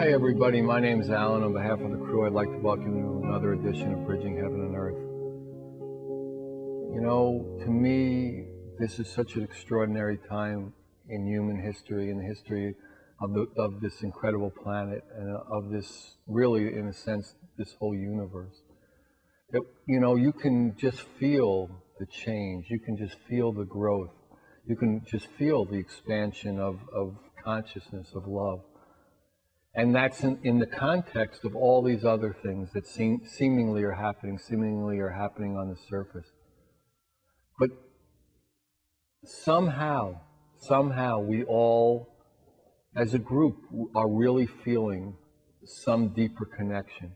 Hi everybody, my name is Alan. On behalf of the crew, I'd like to welcome you to another edition of Bridging Heaven and Earth. You know, to me, this is such an extraordinary time in human history, in the history of this incredible planet, and of this, really, in a sense, this whole universe. That, you know, you can just feel the change, you can just feel the growth, you can just feel the expansion of consciousness, of love. And that's in the context of all these other things that seemingly are happening on the surface. But somehow we all, as a group, are really feeling some deeper connection.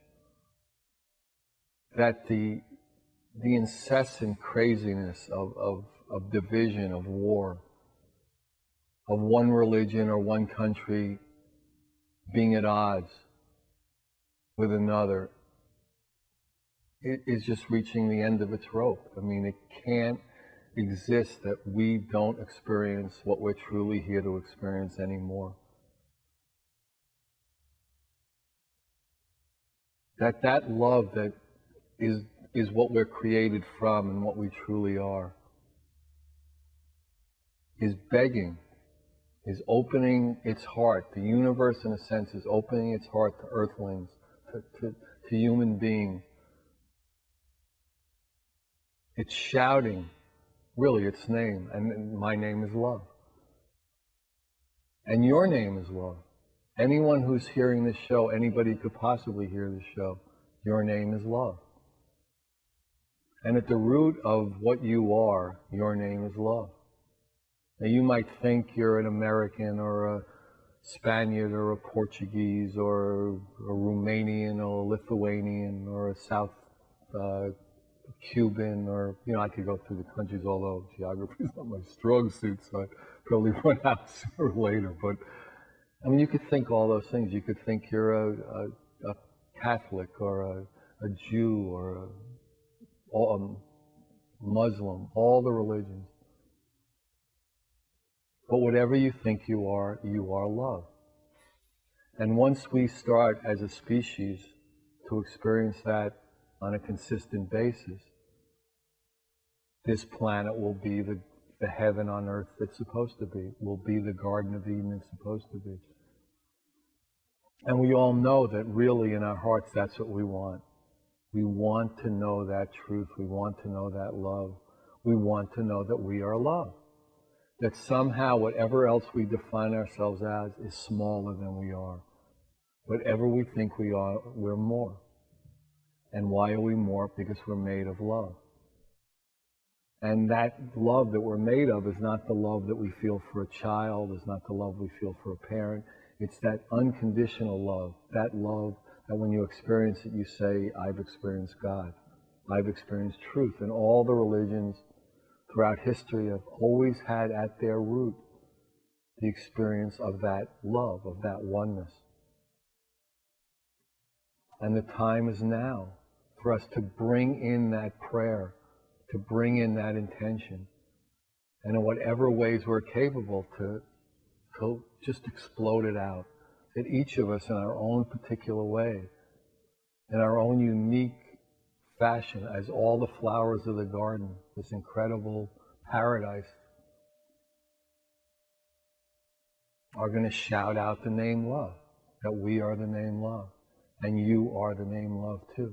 That the incessant craziness of division, of war, of one religion or one country being at odds with another, it is just reaching the end of its rope. I mean, it can't exist that we don't experience what we're truly here to experience anymore. That love that is what we're created from and what we truly are, is begging, is opening its heart. The universe, in a sense, is opening its heart to earthlings, to human beings. It's shouting, really, its name, and my name is love. And your name is love. Anyone who's hearing this show, anybody could possibly hear this show, your name is love. And at the root of what you are, your name is love. Now, you might think you're an American or a Spaniard or a Portuguese or a Romanian or a Lithuanian or a South Cuban, or, you know, I could go through the countries, although geography is not my strong suit, so I probably run out sooner or later. But, I mean, you could think all those things. You could think you're a Catholic or a Jew or a Muslim, all the religions. But whatever you think you are love. And once we start as a species to experience that on a consistent basis, this planet will be the heaven on earth it's supposed to be, will be the Garden of Eden it's supposed to be. And we all know that really in our hearts that's what we want. We want to know that truth. We want to know that love. We want to know that we are love. That somehow whatever else we define ourselves as is smaller than we are. Whatever we think we are, we're more. And why are we more? Because we're made of love. And that love that we're made of is not the love that we feel for a child, is not the love we feel for a parent. It's that unconditional love, that love that when you experience it, you say, I've experienced God. I've experienced truth. And all the religions throughout history have always had at their root the experience of that love, of that oneness. And the time is now for us to bring in that prayer, to bring in that intention, and in whatever ways we're capable to just explode it out. That each of us in our own particular way, in our own unique fashion, as all the flowers of the garden, this incredible paradise, are going to shout out the name love, that we are the name love, and you are the name love too.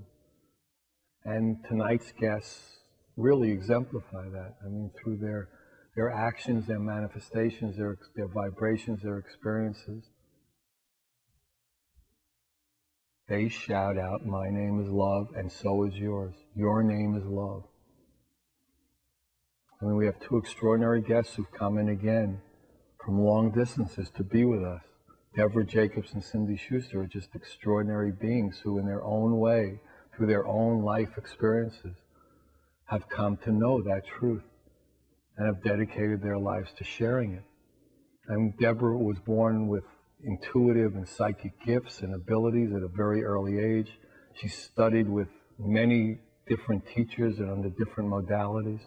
And tonight's guests really exemplify that. I mean, through their actions, their manifestations, their vibrations, their experiences, they shout out, my name is love, and so is yours. Your name is love. I mean, we have two extraordinary guests who've come in again from long distances to be with us. Devra Jacobs and Cindy Schuster are just extraordinary beings who, in their own way, through their own life experiences, have come to know that truth and have dedicated their lives to sharing it. And Devra was born with intuitive and psychic gifts and abilities at a very early age. She studied with many different teachers and under different modalities.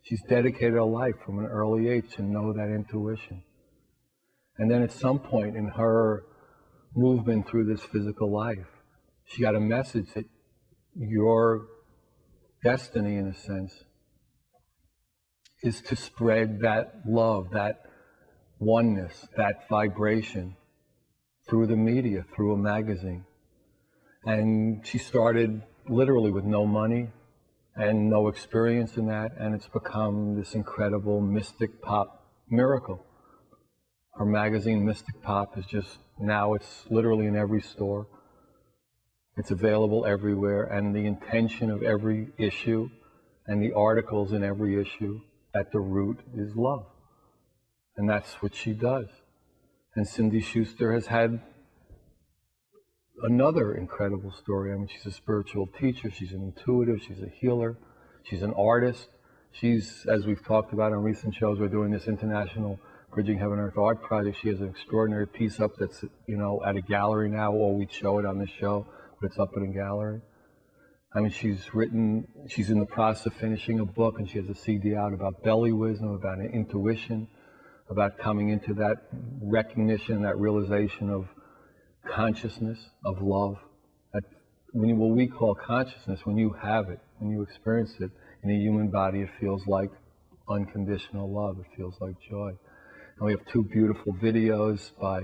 She's dedicated her life from an early age to know that intuition. And then at some point in her movement through this physical life. She got a message that your destiny, in a sense, is to spread that love, that oneness, that vibration through the media, through a magazine. And she started literally with no money and no experience in that, and it's become this incredible mystic pop miracle. Her magazine, Mystic Pop, is just, now it's literally in every store. It's available everywhere, and the intention of every issue and the articles in every issue at the root is love. And that's what she does. And Cindy Schuster has had another incredible story. I mean, she's a spiritual teacher, she's an intuitive, she's a healer, she's an artist. She's, as we've talked about on recent shows, we're doing this international Bridging Heaven Earth art project. She has an extraordinary piece up that's, at a gallery now, or we'd show it on this show, but it's up in a gallery. I mean, she's in the process of finishing a book, and she has a CD out about belly wisdom, about intuition, about coming into that recognition, that realization of consciousness, of love. What we call consciousness, when you have it, when you experience it in a human body, it feels like unconditional love. It feels like joy. And we have two beautiful videos by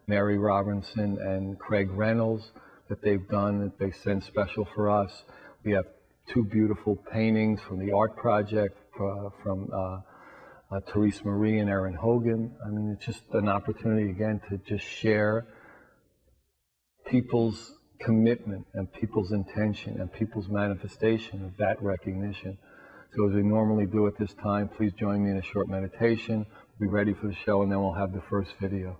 Mary Robinson and Craig Reynolds that they've done, that they send special for us. We have two beautiful paintings from the art project from Therese Marie and Erin Hogan. I mean, it's just an opportunity, again, to just share people's commitment and people's intention and people's manifestation of that recognition. So as we normally do at this time, please join me in a short meditation. We'll be ready for the show, and then we'll have the first video.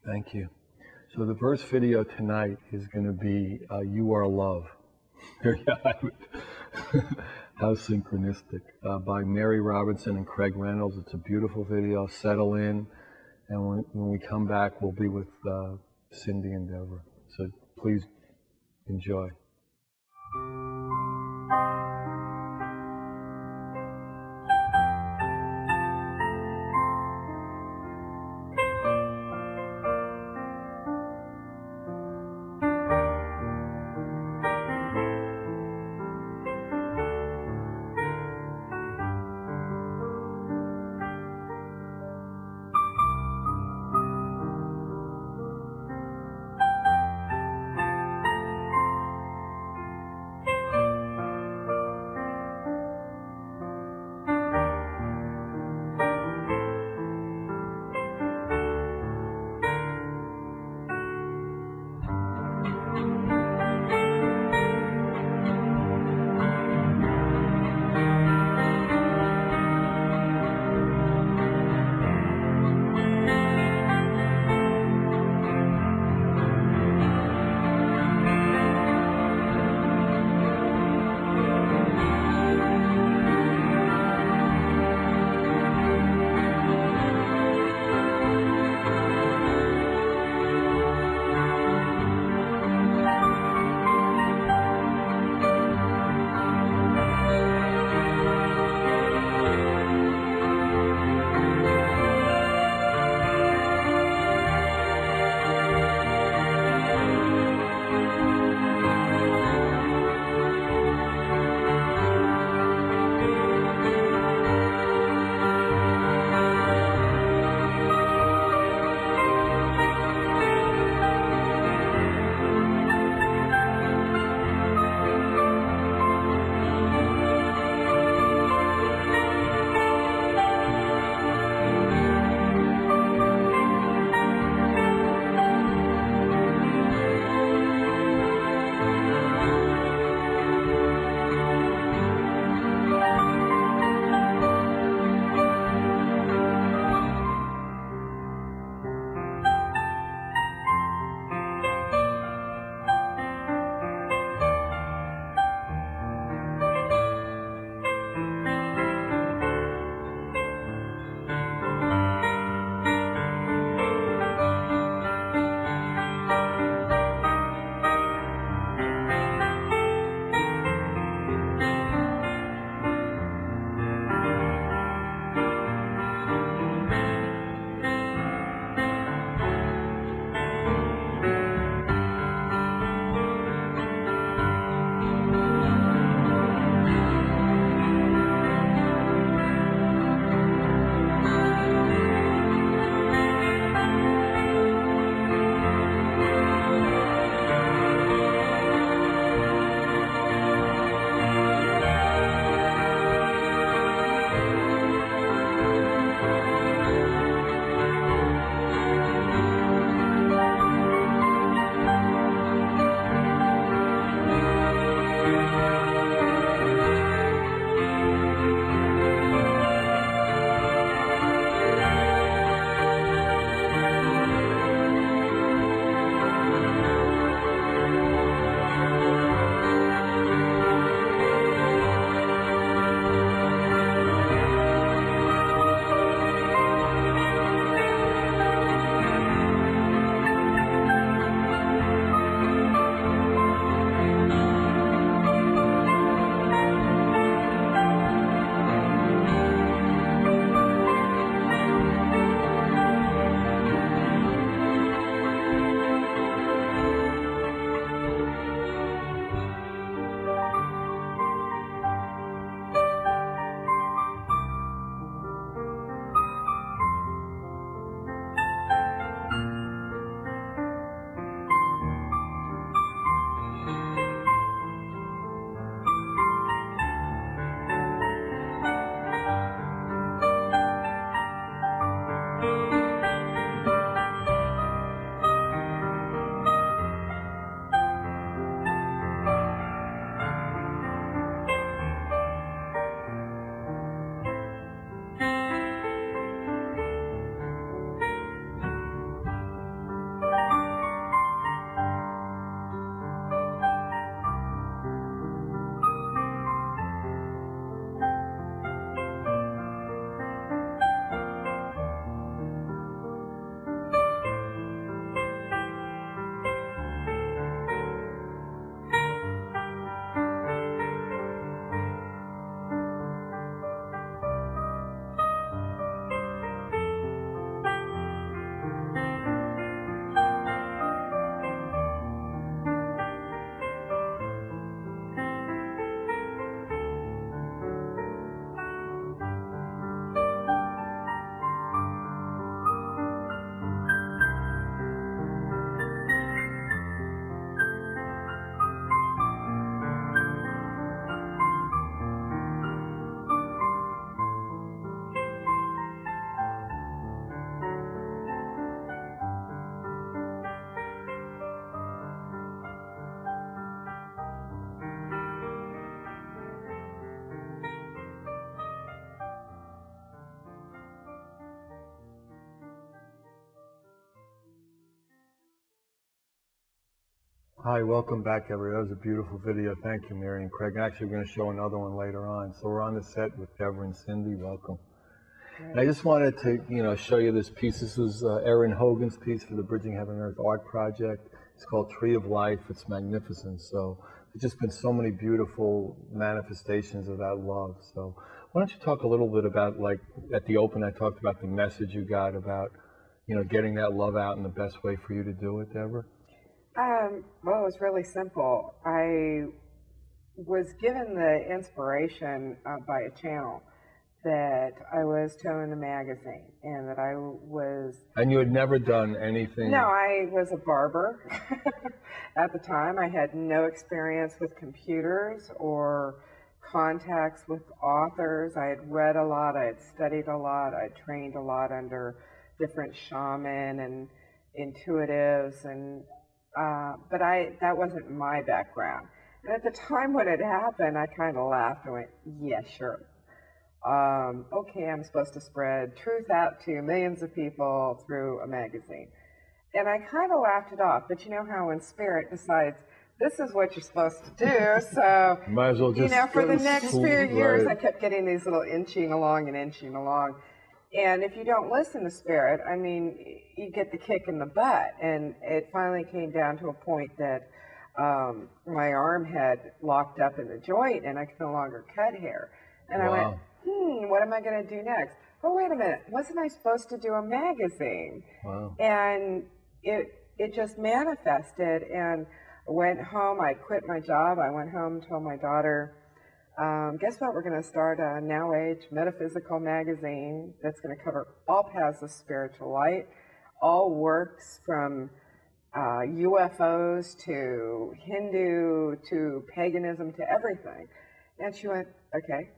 Thank you. So the first video tonight is going to be You Are Love. There you have it. How synchronistic. By Mary Robinson and Craig Reynolds. It's a beautiful video. Settle in. And when we come back, we'll be with Cindy and Devra. So please enjoy. Hi, welcome back, everybody. That was a beautiful video. Thank you, Mary and Craig. Actually, we're going to show another one later on. So we're on the set with Devra and Cindy. Welcome. And I just wanted to, show you this piece. This was Erin Hogan's piece for the Bridging Heaven and Earth Art Project. It's called Tree of Life. It's magnificent. So there's just been so many beautiful manifestations of that love. So why don't you talk a little bit about, like, at the open, I talked about the message you got about, getting that love out and the best way for you to do it, Devra? Well, it was really simple. I was given the inspiration by a channel that I was towing a magazine and that I was... And you had never done anything? No, I was a barber at the time. I had no experience with computers or contacts with authors. I had read a lot, I had studied a lot, I had trained a lot under different shaman and intuitives, and but that wasn't my background. And at the time when it happened, I kind of laughed and went, yeah, sure. Okay, I'm supposed to spread truth out to millions of people through a magazine. And I kind of laughed it off, but you know how when spirit decides, this is what you're supposed to do, so, might as well just for the next few years, right. I kept getting these little inching along. And if you don't listen to spirit, I mean, you get the kick in the butt. And it finally came down to a point that my arm had locked up in the joint and I could no longer cut hair. And I went, what am I going to do next? Oh, wait a minute. Wasn't I supposed to do a magazine? Wow. And it just manifested. And I went home. I quit my job. I went home and told my daughter, guess what? We're going to start a Now Age metaphysical magazine that's going to cover all paths of spiritual light, all works from UFOs to Hindu to paganism to everything. And she went, okay.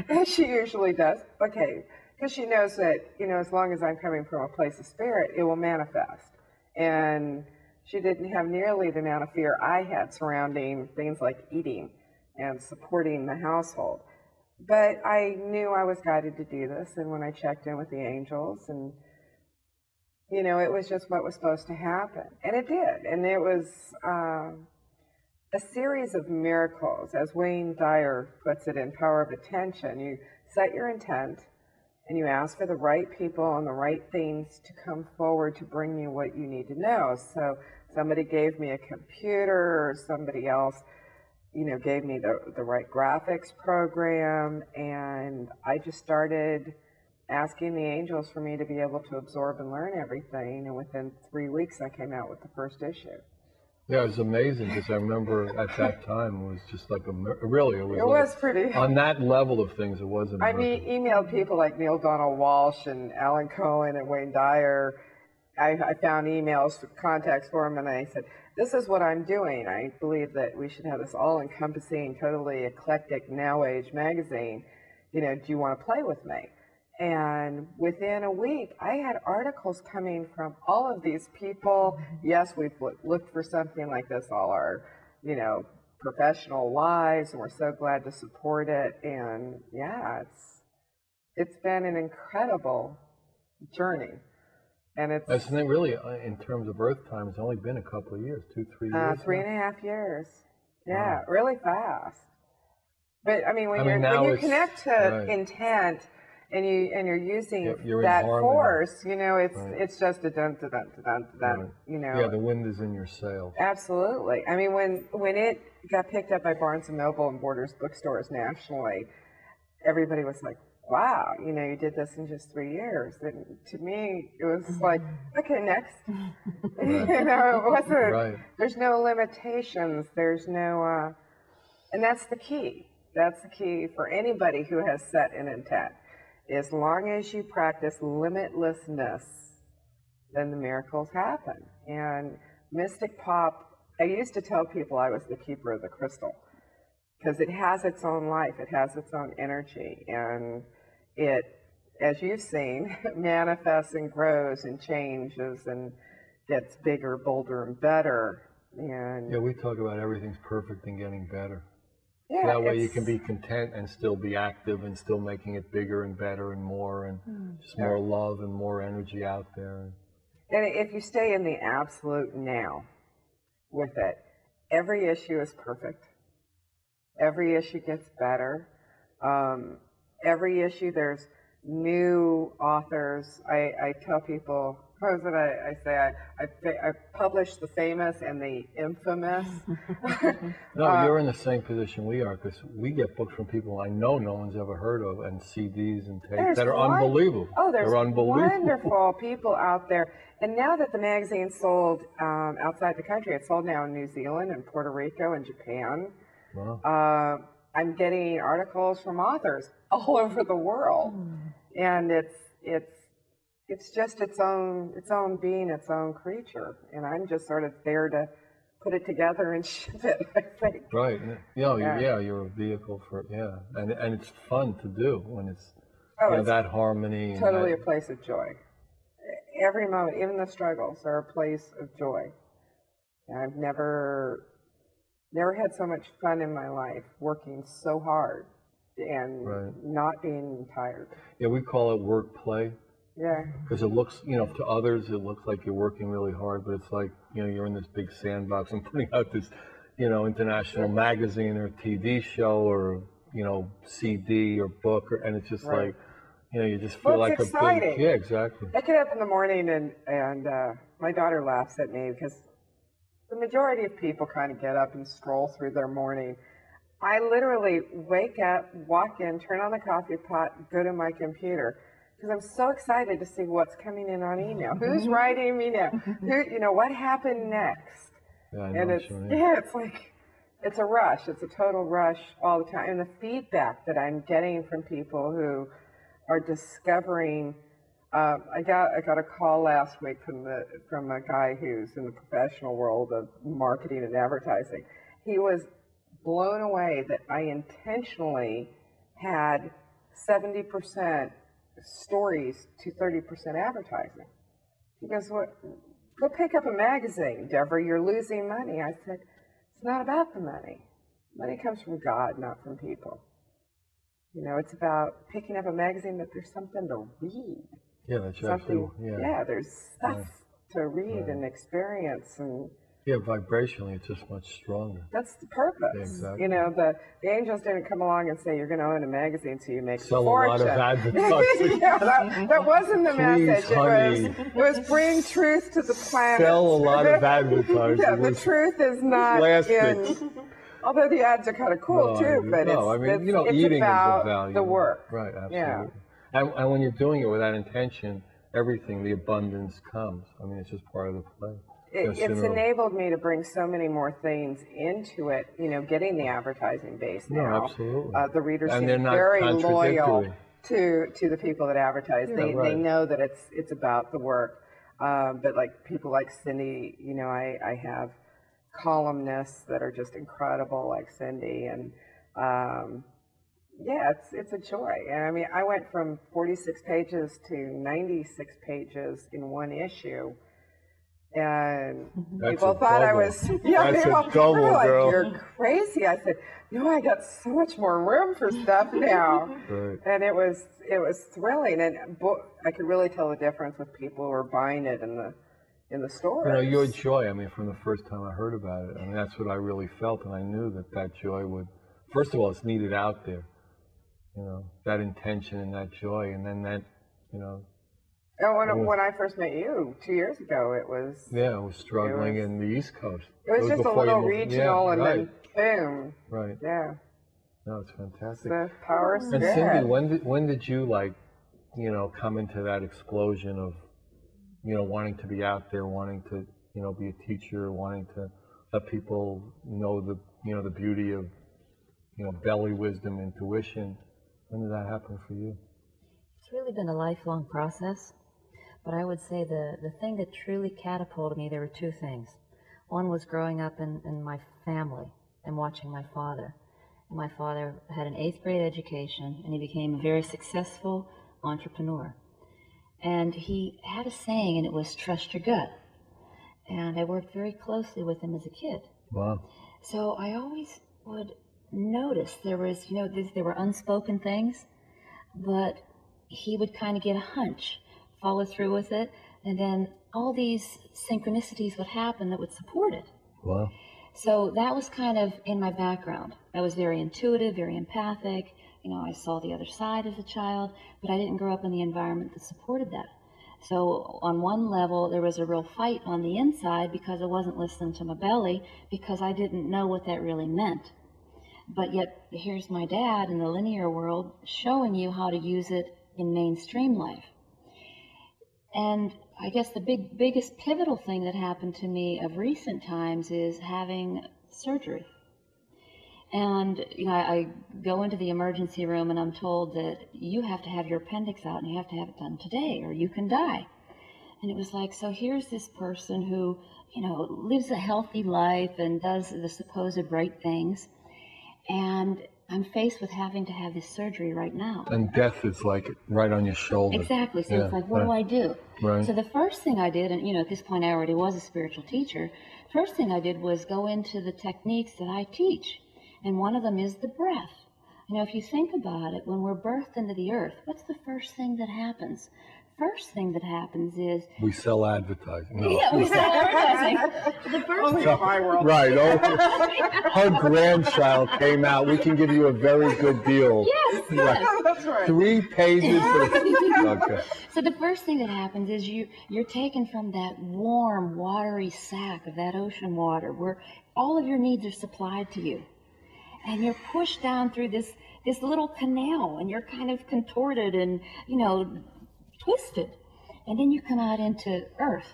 And she usually does, okay, because she knows that, as long as I'm coming from a place of spirit, it will manifest. And she didn't have nearly the amount of fear I had surrounding things like eating and supporting the household. But I knew I was guided to do this, and when I checked in with the angels, and it was just what was supposed to happen. And it did. And it was a series of miracles. As Wayne Dyer puts it in Power of Attention, you set your intent and you ask for the right people and the right things to come forward to bring you what you need to know. So somebody gave me a computer, or somebody else gave me the right graphics program, and I just started asking the angels for me to be able to absorb and learn everything, and within 3 weeks I came out with the first issue. Yeah, it was amazing, because I remember at that time it was just like really, it was pretty. On that level of things, it wasn't. I emailed people like Neil Donald Walsh and Alan Cohen and Wayne Dyer. I found emails, contacts for them, and I said, this is what I'm doing. I believe that we should have this all-encompassing, totally eclectic Now Age magazine. Do you want to play with me? And within a week, I had articles coming from all of these people. Yes, we've looked for something like this all our, professional lives, and we're so glad to support it. And yeah, it's been an incredible journey. And that's really, in terms of Earth time, it's only been a couple of years, 2-3 years. 3.5 years. Yeah, really fast. But I mean, when you connect to intent and you're using that force, it's just a dun dun dun dun dun. Yeah, the wind is in your sails. Absolutely. I mean, when it got picked up by Barnes and Noble and Borders bookstores nationally, everybody was like, wow, you did this in just 3 years. And to me, it was like, okay, next. It wasn't, there's no limitations. There's no, and that's the key. That's the key for anybody who has set an intent. As long as you practice limitlessness, then the miracles happen. And Mystic Pop, I used to tell people I was the keeper of the crystal, because it has its own life, it has its own energy, and it, as you've seen, manifests and grows and changes and gets bigger, bolder, and better. And yeah, we talk about everything's perfect and getting better. Yeah, so that way you can be content and still be active and still making it bigger and better and more, and just more love and more energy out there. And if you stay in the absolute now, with it. Every issue is perfect. Every issue gets better. Every issue, there's new authors. I tell people, what is it I say? I publish the famous and the infamous. No, you're in the same position we are, because we get books from people I know no one's ever heard of, and CDs and tapes that are unbelievable. Oh, there's They're unbelievable. wonderful people out there. And now that the magazine's sold outside the country, it's sold now in New Zealand and Puerto Rico and Japan. Wow. I'm getting articles from authors all over the world, and it's just its own being, its own creature, and I'm just sort of there to put it together and ship it, I think. Right. Yeah, you're a vehicle for and it's fun to do when it's it's that harmony. Totally and a place of joy. Every moment, even the struggles, are a place of joy. And I've never had so much fun in my life, working so hard and not being tired. Yeah, we call it work play. Yeah. Because it looks, to others, it looks like you're working really hard, but it's like, you're in this big sandbox and putting out this, international magazine or TV show or, CD or book, and it's just like, you just feel like it's exciting. a big, exactly. I get up in the morning and my daughter laughs at me because the majority of people kind of get up and stroll through their morning. I literally wake up, walk in, turn on the coffee pot, go to my computer, because I'm so excited to see what's coming in on email. Who's writing me now? What happened next? Yeah, I and know it's like, it's a rush. It's a total rush all the time. And the feedback that I'm getting from people who are discovering, I got a call last week from a guy who's in the professional world of marketing and advertising. He was blown away that I intentionally had 70% stories to 30% advertising. He goes, go pick up a magazine, Devra, you're losing money. I said, it's not about the money. Money comes from God, not from people. It's about picking up a magazine that there's something to read. Yeah, that's actually, there's stuff to read and experience, and vibrationally, it's just much stronger. that's the purpose. Exactly. The angels didn't come along and say you're going to own a magazine so you make Sell a fortune. a lot of advertising. that wasn't the message. Honey. It was bring truth to the planet. Sell a lot of advertising. The truth is not in. Although the ads are kind of cool too, but it's eating about is the value. The work. Right, absolutely. Yeah. And when you're doing it with that intention, everything, the abundance comes. I mean, it's just part of the play. It's enabled me to bring so many more things into it, getting the advertising base now. No, absolutely. The readers and seem very loyal to the people that advertise. They know that it's about the work. But like people like Cindy, I have columnists that are just incredible, like Cindy, and it's a joy. And I mean, I went from 46 pages to 96 pages in one issue, and people thought I was that's a double, like, girl. You're crazy. I said, I got so much more room for stuff now. Right. And it was thrilling, and I could really tell the difference with people who were buying it in the store. Your joy, I mean, from the first time I heard about it, I mean, that's what I really felt, and I knew that joy would, first of all, it's needed out there, that intention and that joy, and then that, And when I first met you 2 years ago, it was... Yeah, I was struggling in the East Coast. It was just a little regional, and then boom. Right. Yeah. No, it's fantastic. The power of And Cindy, when did you, come into that explosion of, wanting to be out there, wanting to, be a teacher, wanting to let people know the beauty of, belly wisdom, intuition? When did that happen for you? It's really been a lifelong process, but I would say the thing that truly catapulted me, there were two things. One was growing up in my family and watching my father. And my father had an 8th grade education, and he became a very successful entrepreneur. And he had a saying, and it was, trust your gut. And I worked very closely with him as a kid. Wow. So I always would notice there was, there were unspoken things, but he would kind of get a hunch, follow through with it, and then all these synchronicities would happen that would support it. Wow. So that was kind of in my background. I was very intuitive, very empathic. You know, I saw the other side as a child, but I didn't grow up in the environment that supported that. So on one level, there was a real fight on the inside because I wasn't listening to my belly, because I didn't know what that really meant. But yet, here's my dad in the linear world showing you how to use it in mainstream life. And I guess the biggest pivotal thing that happened to me of recent times is having surgery. And you know, I go into the emergency room and I'm told that you have to have your appendix out and you have to have it done today or you can die. And it was like, so here's this person who, you know, lives a healthy life and does the supposed right things. And I'm faced with having to have this surgery right now. And death is like right on your shoulder. Exactly. So it's like, what do I do? Right. So the first thing I did, and you know, at this point I already was a spiritual teacher, first thing I did was go into the techniques that I teach. And one of them is the breath. You know, if you think about it, when we're birthed into the earth, what's the first thing that happens? First thing that happens is we sell advertising. No. Yeah, we sell advertising. The first Only in my world. Right. Oh, her grandchild came out. We can give you a very good deal. Yes, yes. That's right. 3 pages. Okay. So the first thing that happens is you're taken from that warm, watery sack of that ocean water where all of your needs are supplied to you. And you're pushed down through this little canal, and you're kind of contorted and, you know, twisted. And then you come out into earth.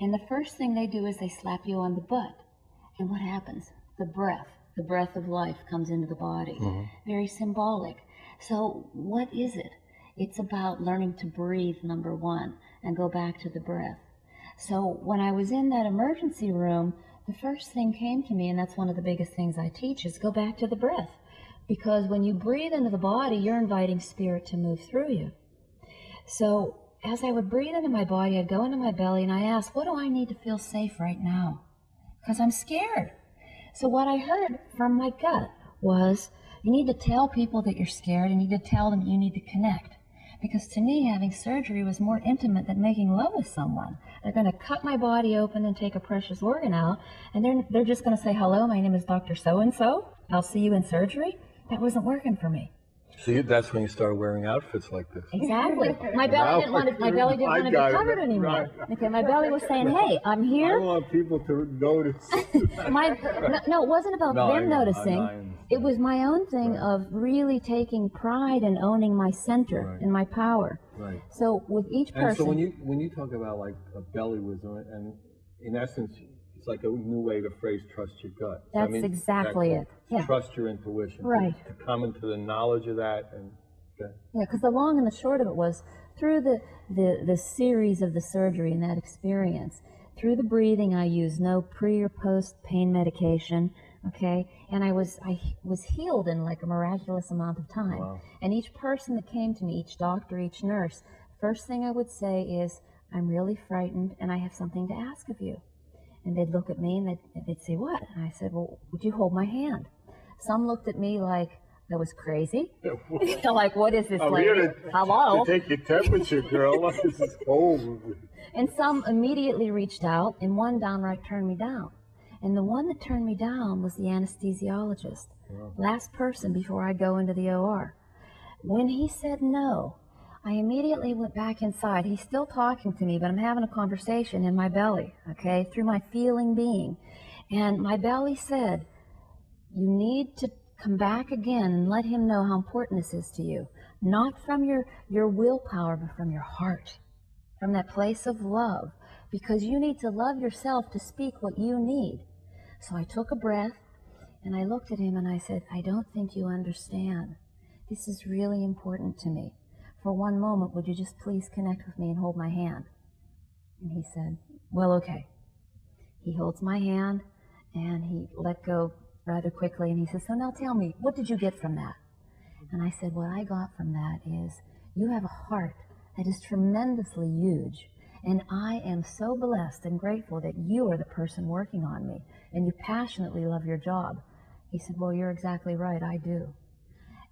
And the first thing they do is they slap you on the butt. And what happens? The breath of life comes into the body. Mm-hmm. Very symbolic. So what is it? It's about learning to breathe, number one, and go back to the breath. So when I was in that emergency room, the first thing came to me, and that's one of the biggest things I teach, is go back to the breath. Because when you breathe into the body, you're inviting spirit to move through you. So as I would breathe into my body, I'd go into my belly and I asked, what do I need to feel safe right now? Because I'm scared. So what I heard from my gut was, you need to tell people that you're scared, and you need to tell them you need to connect. Because to me, having surgery was more intimate than making love with someone. They're going to cut my body open and take a precious organ out, and they're just going to say, hello, my name is Dr. So-and-so. I'll see you in surgery. That wasn't working for me. See, that's when you started wearing outfits like this. Exactly. My belly didn't want to be covered anymore. Right. Okay, my belly was saying, hey, I'm I here. want people to notice. No, it wasn't about No, I them know, noticing. I understand. It was my own thing Right. of really taking pride and owning my center Right. and my power. Right. So with each person. And so when you talk about like a belly wisdom, and in essence, it's like a new way to phrase trust your gut. So, That's exactly it. Yeah. Trust your intuition. Right. To come into the knowledge of that and. Okay. Yeah, because the long and the short of it was, through the series of the surgery and that experience, through the breathing, I used no pre or post pain medication, okay? And I was healed in like a miraculous amount of time. Wow. And each person that came to me, each doctor, each nurse, first thing I would say is, I'm really frightened and I have something to ask of you. And they'd look at me and they'd say, what? And I said, well, would you hold my hand? Some looked at me like I was crazy. They're like, what is this lady? Hello? To take your temperature, girl. This is cold. And some immediately reached out, and one downright turned me down. And the one that turned me down was the anesthesiologist. Wow. Last person before I go into the OR. When he said no, I immediately went back inside. He's still talking to me, but I'm having a conversation in my belly, okay, through my feeling being. And my belly said, you need to come back again and let him know how important this is to you. Not from your willpower, but from your heart. From that place of love. Because you need to love yourself to speak what you need. So I took a breath and I looked at him and I said, I don't think you understand. This is really important to me. For one moment, would you just please connect with me and hold my hand? And he said, well, okay. He holds my hand and he let go rather quickly, and he says, so now tell me, what did you get from that? And I said, what I got from that is, you have a heart that is tremendously huge, and I am so blessed and grateful that you are the person working on me, and you passionately love your job. He said, well, you're exactly right, I do.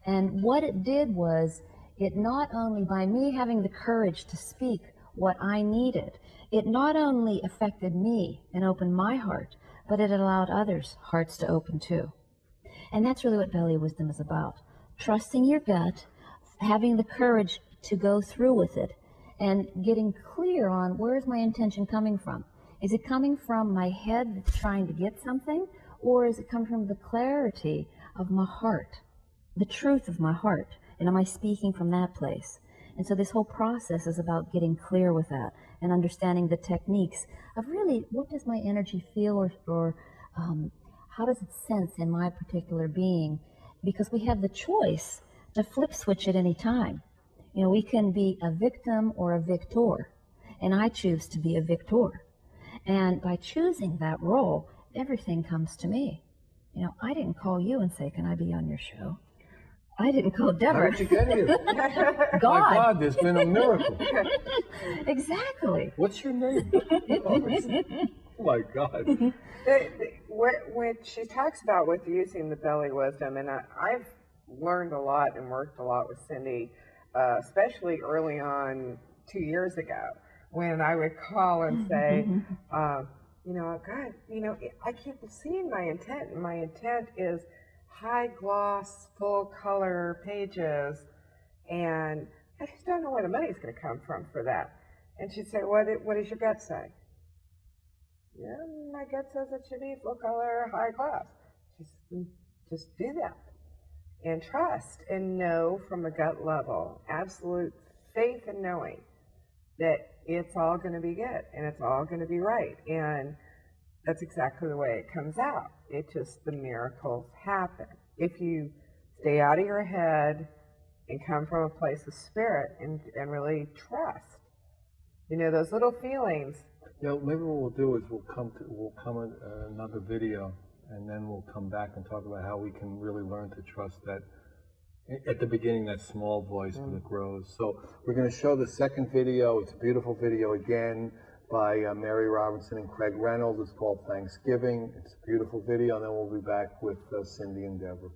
And what it did was, it not only, by me having the courage to speak what I needed, it not only affected me and opened my heart, but it allowed others' hearts to open too. And that's really what belly wisdom is about. Trusting your gut, having the courage to go through with it, and getting clear on where is my intention coming from. Is it coming from my head that's trying to get something, or is it coming from the clarity of my heart, the truth of my heart? And am I speaking from that place? And so this whole process is about getting clear with that and understanding the techniques of really what does my energy feel, or how does it sense in my particular being? Because we have the choice to flip switch at any time. You know, we can be a victim or a victor, and I choose to be a victor. And by choosing that role, everything comes to me. You know, I didn't call you and say, can I be on your show? I didn't call Devra. How did you get here? God. My God, there's been a miracle. Exactly. What's your name? Oh my God. When she talks about with using the belly wisdom, and I've learned a lot and worked a lot with Cindy, especially early on 2 years ago, when I would call and say, you know, God, you know, I keep seeing my intent, and my intent is high gloss, full color pages, and I just don't know where the money's going to come from for that. And she'd say, what does your gut say? Yeah, my gut says it should be full color, high gloss. Just do that. And trust and know from a gut level, absolute faith and knowing that it's all going to be good and it's all going to be right. And that's exactly the way it comes out. It just, the miracles happen. If you stay out of your head and come from a place of spirit and really trust, you know, those little feelings. Yeah, maybe what we'll do is we'll come another video, and then we'll come back and talk about how we can really learn to trust that at the beginning, that small voice, but it grows. So we're going to show the second video. It's a beautiful video again by Mary Robinson and Craig Reynolds. It's called Thanksgiving. It's a beautiful video, and then we'll be back with Cindy and Devra.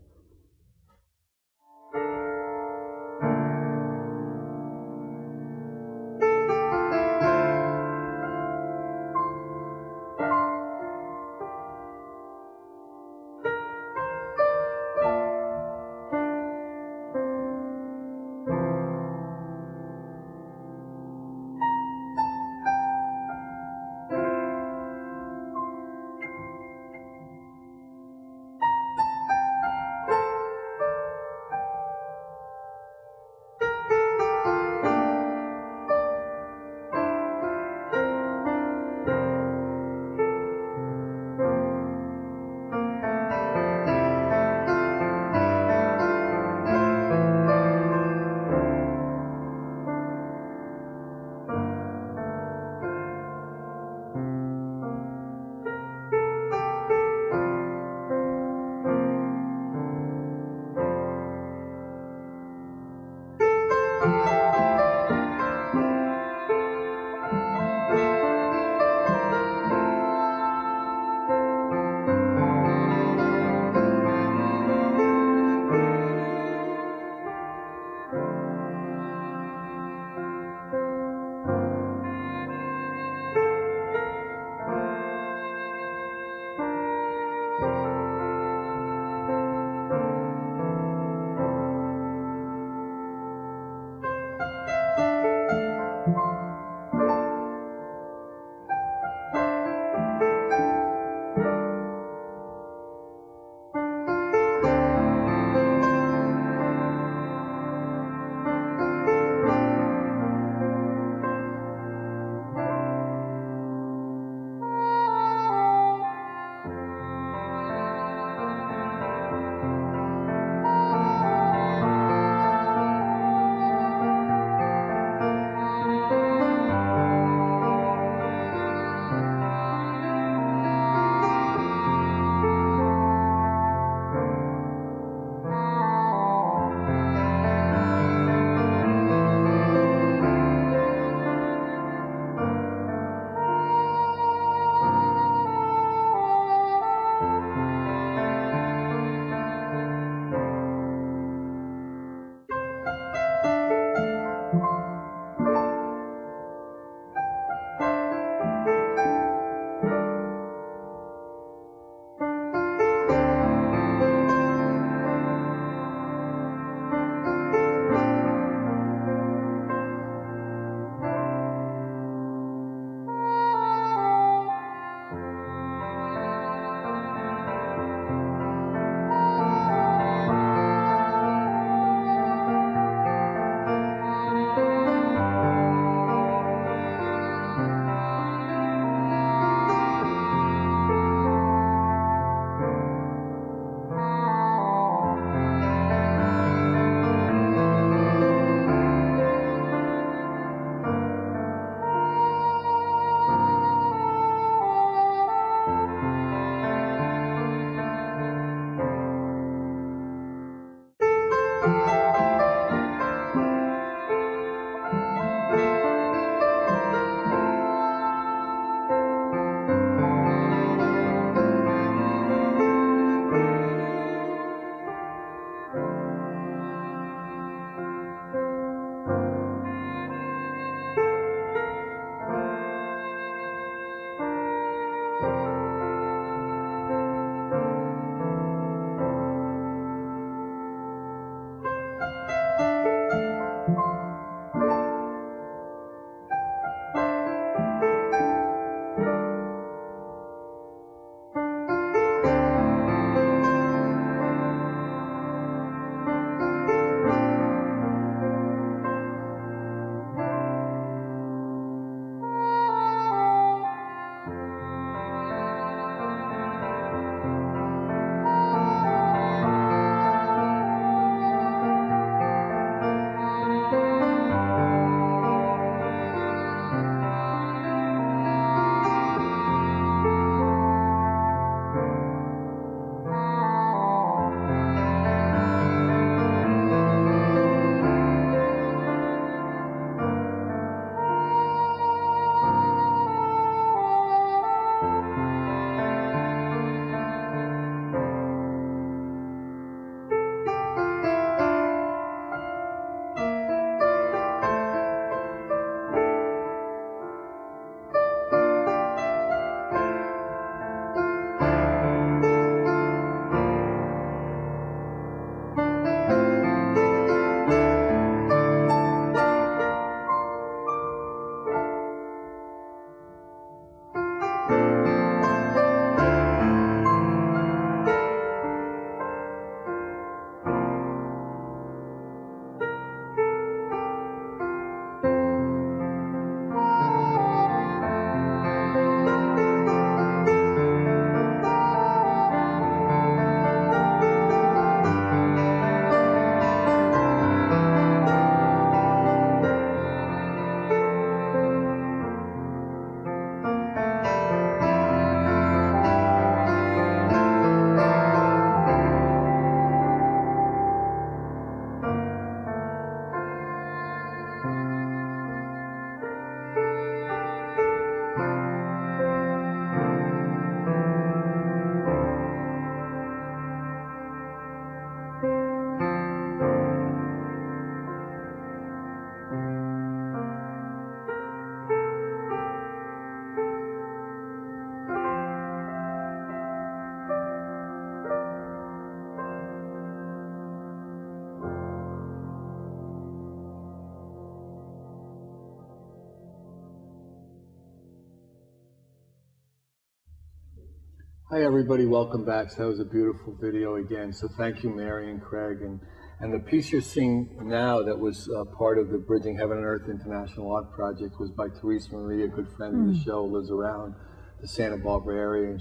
Hi everybody, welcome back. So that was a beautiful video again. So thank you, Mary and Craig. And the piece you're seeing now that was part of the Bridging Heaven and Earth International Art Project was by Teresa Marie, a good friend of the show, lives around the Santa Barbara area.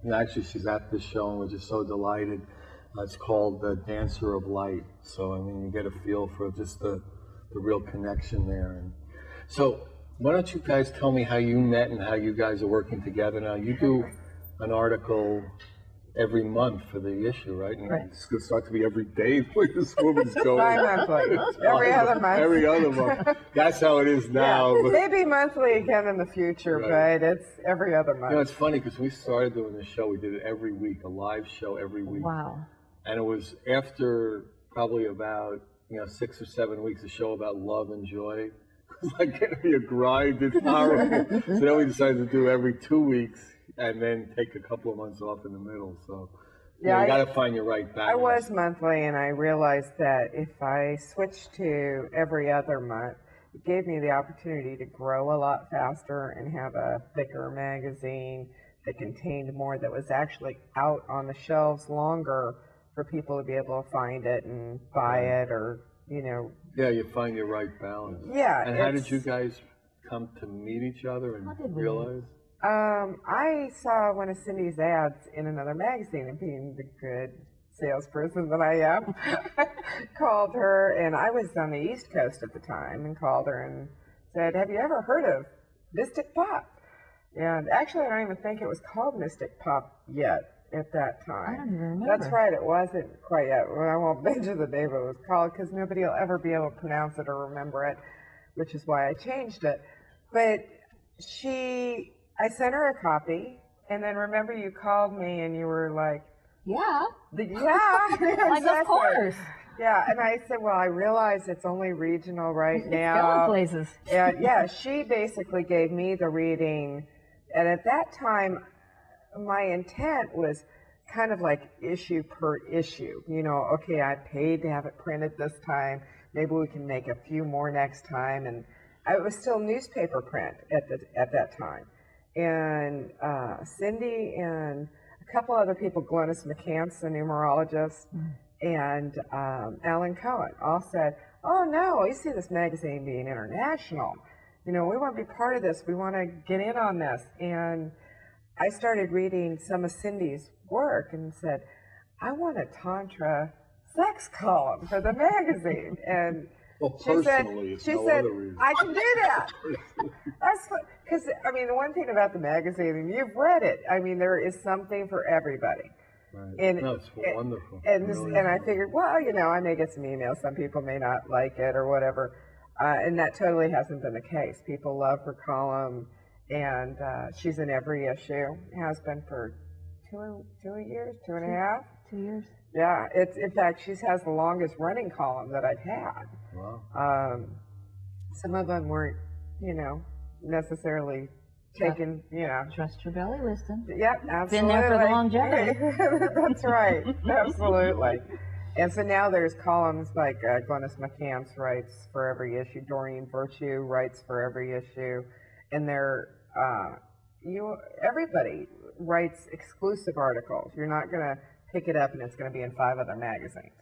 And actually she's at this show and we're just so delighted. It's called The Dancer of Light. So, I mean, you get a feel for just the real connection there. And so why don't you guys tell me how you met and how you guys are working together now? You do an article every month for the issue, right? And it's going to start to be every day where this woman's going. Bi-monthly. Every other month. Every other month. That's how it is now. Yeah, But, maybe monthly again in the future, right. but it's every other month. You know, it's funny because we started doing this show, we did it every week, a live show every week. Wow. And it was after probably about 6 or 7 weeks, a show about love and joy. It's like getting me a grind, it's horrible. So then we decided to do every 2 weeks and then take a couple of months off in the middle. So you got to find your right balance. I was monthly, and I realized that if I switched to every other month, it gave me the opportunity to grow a lot faster and have a thicker magazine that contained more, that was actually out on the shelves longer for people to be able to find it and buy it, or Yeah, you find your right balance. Yeah. And how did you guys come to meet each other and realize? I saw one of Cindy's ads in another magazine, and being the good salesperson that I am, called her, and I was on the East Coast at the time, and called her and said, "Have you ever heard of Mystic Pop?" And actually, I don't even think it was called Mystic Pop yet at that time. I don't even remember. That's right, it wasn't quite yet. Well, I won't mention the name it was called because nobody will ever be able to pronounce it or remember it, which is why I changed it. But I sent her a copy, and then remember you called me and you were like, Yeah. yeah, Like, exactly. of course. Yeah, and I said, well, I realize it's only regional right It's now. going places. And yeah, she basically gave me the reading, and at that time, my intent was kind of like issue per issue. Okay, I paid to have it printed this time. Maybe we can make a few more next time. And it was still newspaper print at that time. And Cindy and a couple other people, Glennis McCants, the numerologist, and Alan Cohen, all said, "Oh no, you see this magazine being international. We want to be part of this. We want to get in on this." And I started reading some of Cindy's work and said, "I want a Tantra sex column for the magazine." And Well, she said, other reason. "I can do that." That's because, the one thing about the magazine, and you've read it, there is something for everybody. Right. And, No, it's wonderful. And I figured, well, I may get some emails. Some people may not like it or whatever. And that totally hasn't been the case. People love her column, and she's in every issue. Has been for 2 years, 2.5. 2 years. Yeah, in fact, she has the longest running column that I've had. Wow. Some of them weren't, necessarily taken, Trust your belly wisdom. Yep, absolutely. Been there for the longevity. That's right, absolutely. And so now there's columns like Glennis McCants writes for every issue, Doreen Virtue writes for every issue, and everybody writes exclusive articles. You're not going to pick it up and it's going to be in 5 other magazines,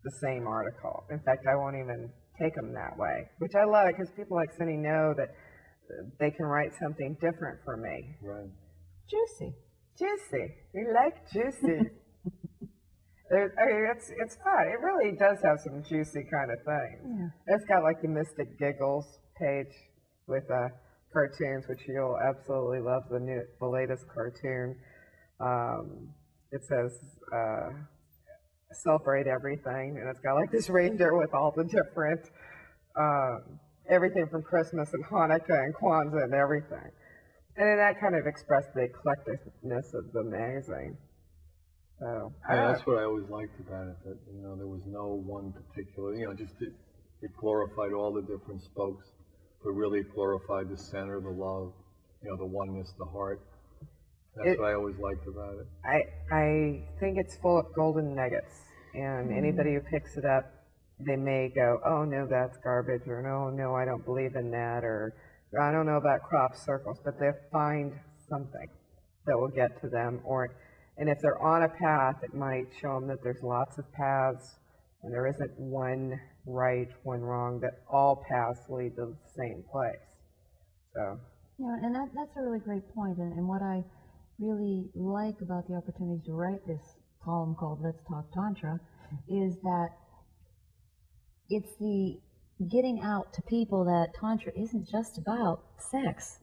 the same article. In fact, I won't even take them that way, which I love it because people like Cindy know that they can write something different from me. Right. Juicy. Juicy. We like juicy. It's fun. It really does have some juicy kind of things. Yeah. It's got like the Mystic Giggles page with cartoons, which you'll absolutely love. The latest cartoon. It says celebrate everything, and it's got like this reindeer with all the different everything from Christmas and Hanukkah and Kwanzaa and everything. And then that kind of expressed the eclecticness of the magazine. So that's what I always liked about it, that there was no one particular, just it glorified all the different spokes, but really glorified the center, the love, the oneness, the heart. That's what I always liked about it. I think it's full of golden nuggets, and anybody who picks it up, they may go, "Oh no, that's garbage," or no, I don't believe in that," or "I don't know about crop circles," but they'll find something. that will get to them, and if they're on a path, it might show them that there's lots of paths, and there isn't one right, one wrong, that all paths lead to the same place. So. Yeah, and that's a really great point. And what I really like about the opportunity to write this column called Let's Talk Tantra is that it's the getting out to people that Tantra isn't just about sex.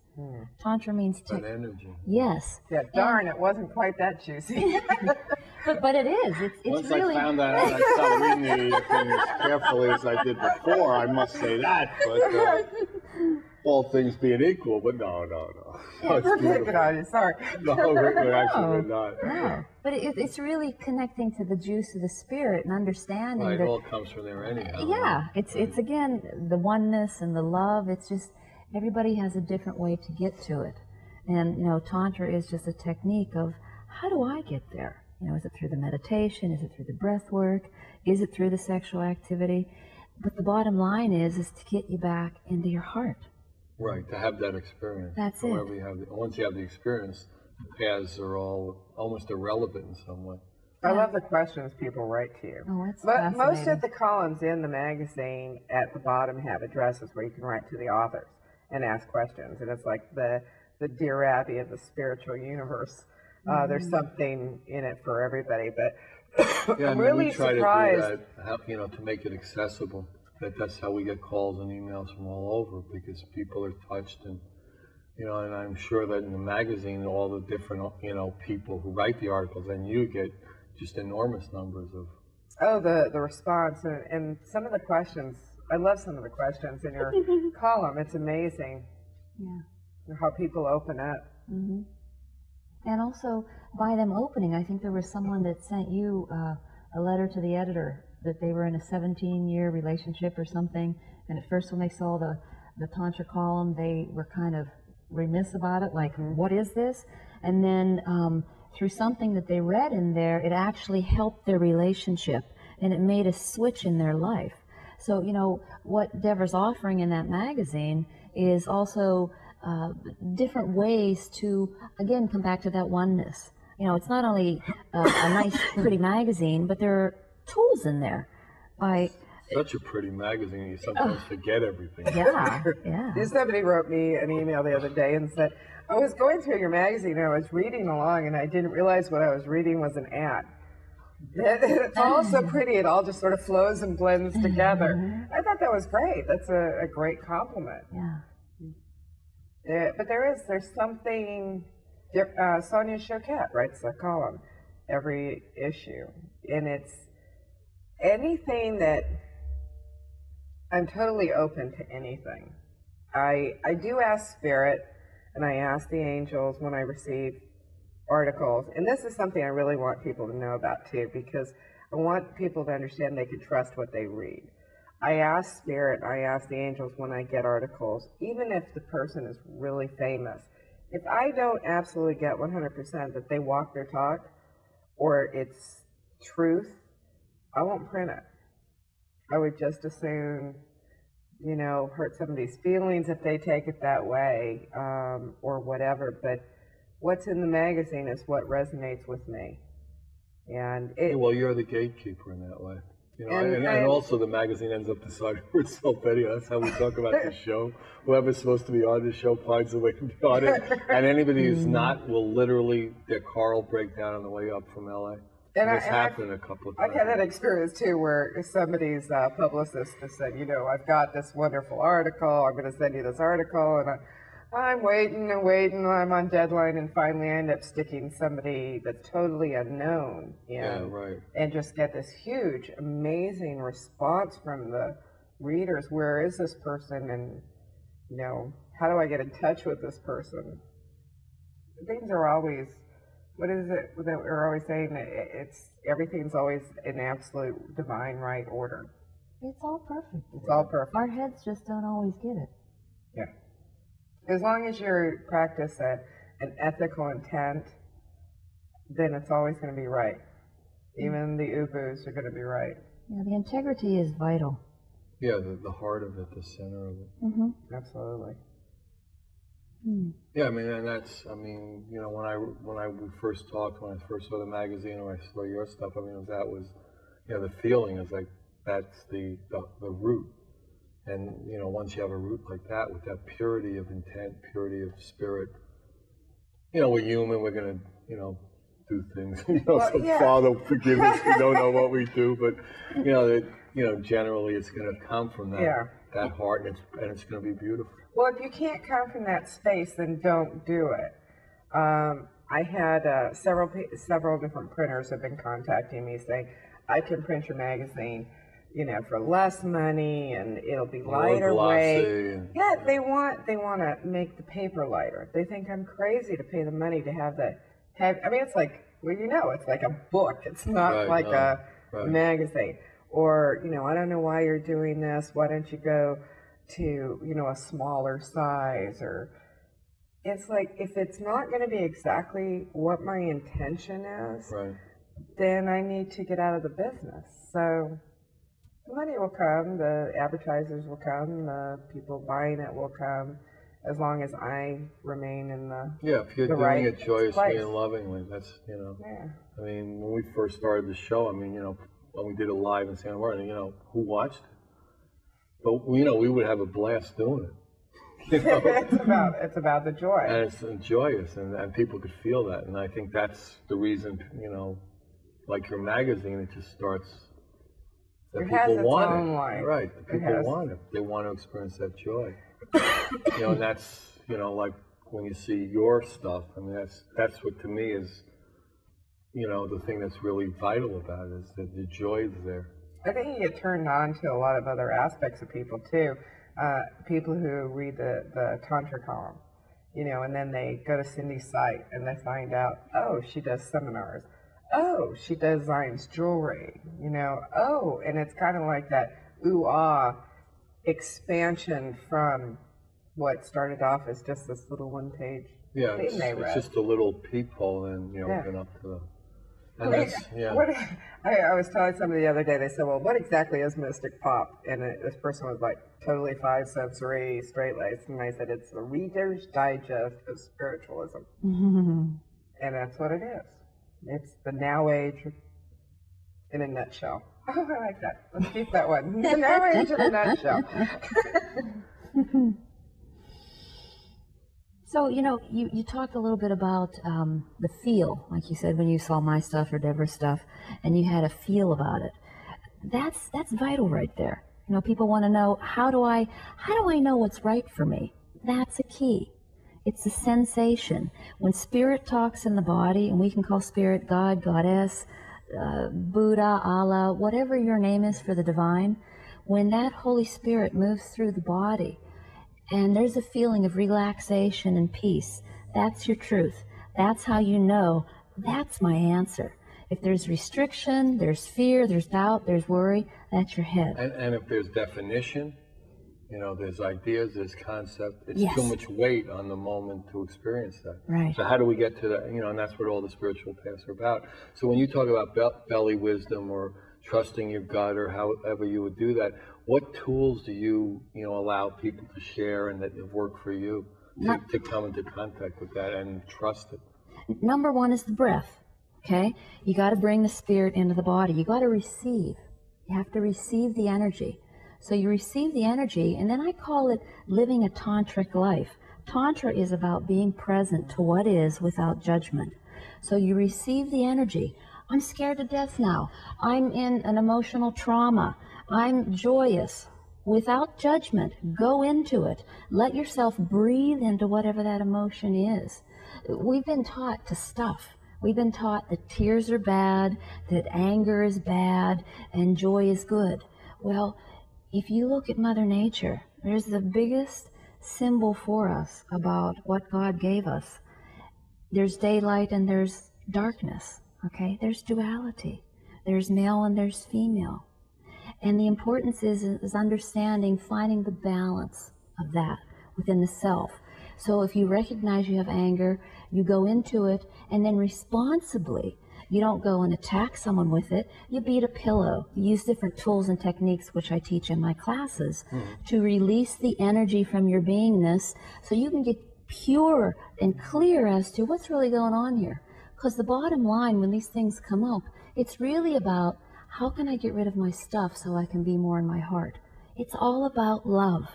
Tantra means an energy. Yes. Yeah, darn, it wasn't quite that juicy. but it is. It's Once really. I found that out, I started reading the thing as carefully as I did before. I must say that, but all things being equal, but no. We're picking on you, sorry. No, we're actually not. No. But it's really connecting to the juice of the spirit and understanding Right, that. it all comes from there anyhow. Yeah, it's again the oneness and the love. It's just everybody has a different way to get to it, and Tantra is just a technique of how do I get there? Is it through the meditation? Is it through the breath work? Is it through the sexual activity? But the bottom line is to get you back into your heart. Right, to have that experience. That's However it. Once you have the experience, the paths are all almost irrelevant in some way. I love the questions people write to you. Oh, it's But fascinating. most of the columns in the magazine at the bottom have addresses where you can write to the authors and ask questions. And it's like the Dear Abby of the spiritual universe. There's something in it for everybody. But Yeah, I'm really we try surprised. to do that, to make it accessible. That's how we get calls and emails from all over, because people are touched, and and I'm sure that in the magazine, all the different people who write the articles, and you get just enormous numbers of. Oh, the response and some of the questions. I love some of the questions in your column. It's amazing. Yeah. How people open up. Mm-hmm. And also, by them opening, I think there was someone that sent you a letter to the editor that they were in a 17-year relationship or something, and at first when they saw the Tantra column, they were kind of remiss about it, like, what is this? And then through something that they read in there, it actually helped their relationship, and it made a switch in their life. So, what Devra's offering in that magazine is also different ways to, again, come back to that oneness. It's not only a nice, pretty magazine, but there are tools in there. Such a pretty magazine, you sometimes forget everything. Yeah. Somebody wrote me an email the other day and said, I was going through your magazine and I was reading along and I didn't realize what I was reading was an ad. It's all so pretty, it all just sort of flows and blends together. I thought that was great. That's a great compliment. Yeah. But there's something, Sonia Choquette writes a column every issue, and it's anything that I'm totally open to anything. I do ask Spirit, and I ask the angels when I receive articles, and this is something I really want people to know about too, because I want people to understand they can trust what they read. I ask Spirit, I ask the angels when I get articles, even if the person is really famous. If I don't absolutely get 100% that they walk their talk, or it's truth, I won't print it. I would just as soon, hurt somebody's feelings if they take it that way, or whatever. But what's in the magazine is what resonates with me. And well, you're the gatekeeper in that way. And also the magazine ends up deciding for itself anyway. That's how we talk about the show. Whoever's supposed to be on the show finds a way to be on it. And anybody who's not will literally, their car will break down on the way up from LA. And it's happened a couple of times. I've had that experience too, where somebody's publicist has said, I've got this wonderful article, I'm going to send you this article, and I'm waiting and waiting, I'm on deadline, and finally I end up sticking somebody that's totally unknown and just get this huge, amazing response from the readers. Where is this person, and how do I get in touch with this person? Things are always, what is it that we're always saying? Everything's always in absolute divine right order. It's all perfect. It's all perfect. Our heads just don't always get it. Yeah. As long as you practice an ethical intent, then it's always going to be right. Even the ubus are going to be right. Yeah, the integrity is vital. Yeah, the heart of it, the center of it. Mm-hmm. Absolutely. Yeah, I mean, and that's, I mean, you know, we first talked, when I first saw the magazine, or I saw your stuff, I mean, that was, you know, the feeling is like, that's the root. And, you know, once you have a root like that, with that purity of intent, purity of spirit, you know, we're human, we're going to, you know, do things, you know, Well, so yeah. Father, forgive us, we don't know what we do, but, you know, generally it's going to come from that, Yeah. that heart, and it's going to be beautiful. Well, if you can't come from that space, then don't do it. I had several different printers have been contacting me saying, I can print your magazine, you know, for less money, and it'll be lighter weight. Yeah, they want to make the paper lighter. They think I'm crazy to pay the money to have the heavy. I mean, it's like, well, you know, it's like a book. It's not like a magazine. Or, you know, I don't know why you're doing this. Why don't you go to, you know, a smaller size? Or it's like, if it's not going to be exactly what my intention is, then I need to get out of the business. So the money will come, the advertisers will come, the people buying it will come, as long as I remain in the if you're doing right it joyously place. and lovingly, that's, you know. Yeah. I mean, when we first started the show, I mean, you know, when we did it live in Santa Maria, you know, who watched it? But, you know, we would have a blast doing it. You know? It's about the joy. And it's joyous, and people could feel that. And I think that's the reason, you know, like your magazine, it just starts, that people want it. Life. Right, the people want it. They want to experience that joy. You know, and that's, you know, like when you see your stuff, I mean, that's what to me is, you know, the thing that's really vital about it, is that the joy is there. I think you get turned on to a lot of other aspects of people too. People who read the Tantra column, you know, and then they go to Cindy's site and they find out, oh, she does seminars. Oh, she designs jewelry, you know. Oh, and it's kind of like that ooh-ah expansion from what started off as just this little one-page Yeah, thing they read. It's just a little peephole, and, you know, open up to the... And I was telling somebody the other day, they said, well, what exactly is Mystic Pop? And this person was like, totally five sensory, straight-laced. And I said, it's the Reader's Digest of spiritualism. And that's what it is. It's the Now Age in a nutshell. Oh, I like that. Let's keep that one. The Now Age in a nutshell. So, you know, you talked a little bit about the feel, like you said, when you saw my stuff or Devra's stuff, and you had a feel about it. That's vital right there. You know, people want to know, how do I know what's right for me? That's a key. It's a sensation. When spirit talks in the body, and we can call spirit God, Goddess, Buddha, Allah, whatever your name is for the divine, when that Holy Spirit moves through the body, and there's a feeling of relaxation and peace, that's your truth. That's how you know, that's my answer. If there's restriction, there's fear, there's doubt, there's worry, that's your head. And if there's definition, you know, there's ideas, there's concept, it's too much weight on the moment to experience that. Right. So how do we get to that? You know, and that's what all the spiritual paths are about. So when you talk about belly wisdom or trusting your gut or however you would do that, what tools do you allow people to share and that have worked for you to come into contact with that and trust it? Number one is the breath, okay? You got to bring the spirit into the body. You got to receive. You have to receive the energy. So you receive the energy, and then I call it living a tantric life. Tantra is about being present to what is without judgment. So you receive the energy. I'm scared to death now. I'm in an emotional trauma. I'm joyous. Without judgment, go into it. Let yourself breathe into whatever that emotion is. We've been taught to stuff. We've been taught that tears are bad, that anger is bad, and joy is good. Well, if you look at Mother Nature, there's the biggest symbol for us about what God gave us. There's daylight and there's darkness, okay? There's duality. There's male and there's female. And the importance is understanding, finding the balance of that within the self. So if you recognize you have anger, you go into it, and then responsibly, you don't go and attack someone with it. You beat a pillow. You use different tools and techniques, which I teach in my classes, to release the energy from your beingness so you can get pure and clear as to what's really going on here. Because the bottom line, when these things come up, it's really about how can I get rid of my stuff so I can be more in my heart. It's all about love.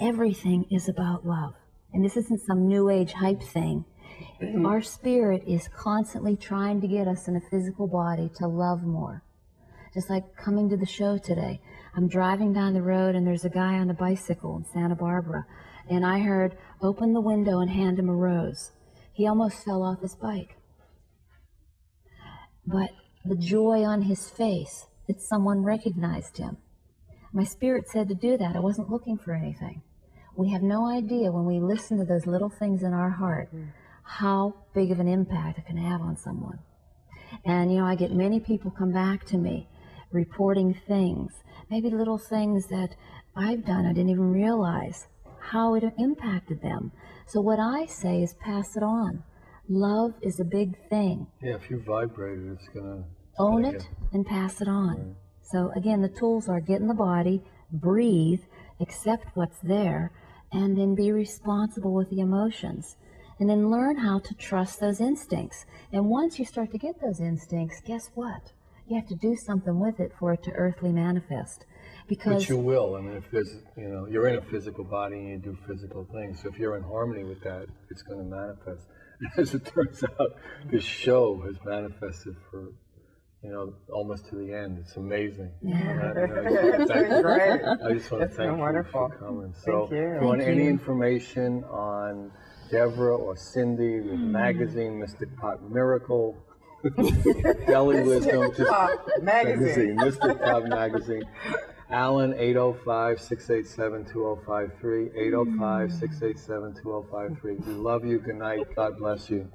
Everything is about love. And this isn't some new age hype thing. Our spirit is constantly trying to get us in a physical body to love more. Just like coming to the show today. I'm driving down the road and there's a guy on a bicycle in Santa Barbara. And I heard, open the window and hand him a rose. He almost fell off his bike. But the joy on his face that someone recognized him. My spirit said to do that. I wasn't looking for anything. We have no idea when we listen to those little things in our heart how big of an impact it can have on someone. And, you know, I get many people come back to me reporting things, maybe little things that I've done I didn't even realize how it impacted them. So what I say is pass it on. Love is a big thing. Yeah, if you vibrate it, it's going to... Own it and pass it on. Right. So again, the tools are get in the body, breathe, accept what's there, and then be responsible with the emotions. And then learn how to trust those instincts. And once you start to get those instincts, guess what? You have to do something with it for it to earthly manifest. Because but you will. I mean, if there's, you know, you're in a physical body and you do physical things. So if you're in harmony with that, it's going to manifest. As it turns out, this show has manifested for, you know, almost to the end. It's amazing. Yeah. Great. I just want to thank you wonderful. for coming. So Thank you. If you want any information on Devra or Cindy, the magazine, Mystic Pot Miracle, Deli Wisdom, just magazine, Mystic Pot Magazine. Alan, 805-687-2053, 805-687-2053. We love you. Good night. God bless you.